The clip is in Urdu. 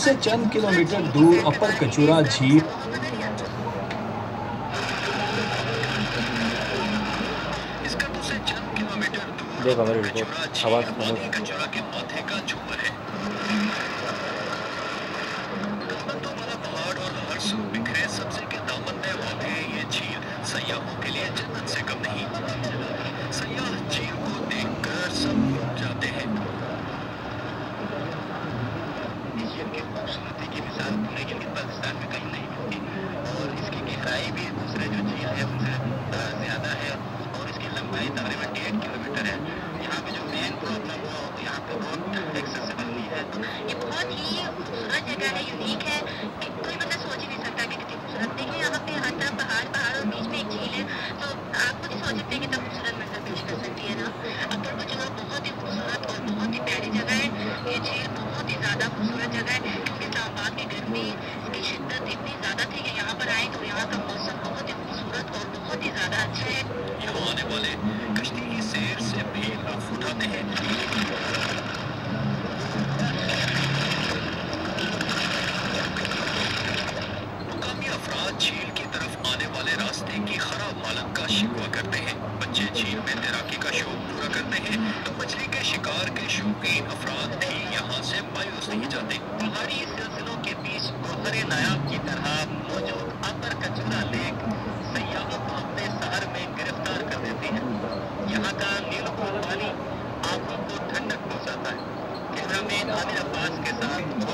سے چند کلومیٹر دور اپر کچورا جھیل دیکھو میری رپورٹ آواز خاموش ہے. سیاحوں کے لیے جنت سے کم نہیں. سیاح جھیل کو دیکھ کر سب جاتے ہیں. اس جھیل کی خوبصورتی کی مثال پورے پاکستان میں کہیں نہیں ملتی اور اس کی گہرائی بھی دوسرے جو جھیل ہے ان سے زیادہ ہے اور اس کی لمبائی تقریباً 1.5 کلومیٹر ہے. یہاں پہ جو مین پرابلم وہ یہاں پہ روڈ ایکسیسیبل نہیں ہے. یہ بہت ہی خوبصورت جگہ ہے, یونیک ہے کہ کوئی بندہ سوچ ہی نہیں سکتا کہ کتنی خوبصورت. دیکھیں یہاں پہ ہر طرف پہاڑ اور بیچ میں ایک جھیل ہے, تو آپ خود ہی سوچ سکتے ہیں کتنا خوبصورت منظر پیش کر سکتی ہے نا. اپر کچورا بہت ہی خوبصورت اور بہت ہی پیاری جگہ ہے. یہ جھیل بہت ہی زیادہ خوبصورت جگہ ہے کیونکہ اسلام آباد کی گرمی کی شدت اتنی زیادہ تھی کہ یہاں پر آئے تو یہاں کا موسم بہت ہی خوبصورت اور بہت ہی زیادہ اچھا ہے. یہاں آنے والے کشتی کی سیر سے بھی لطف اٹھاتے ہیں. مقامی افراد جھیل کی طرف آنے والے راستے کی خراب حالت کا شکوہ کرتے ہیں. بچے جھیل میں تیراکی کا شوق پورا کرتے ہیں تو مچھلی کے شکار کے شوقین افراد بھی یہاں سے مایوس نہیں جاتے. پہاڑی سلسلوں کے بیچ گوہر نایاب کی طرح موجود اپر کچورا لیک سیاحوں کو اپنے سحر میں گرفتار کر دیتی ہے. یہاں کا نیلو پانی آنکھوں کو ٹھنڈک پہنچاتا ہے. کیمرہ مین عامر عباس کے ساتھ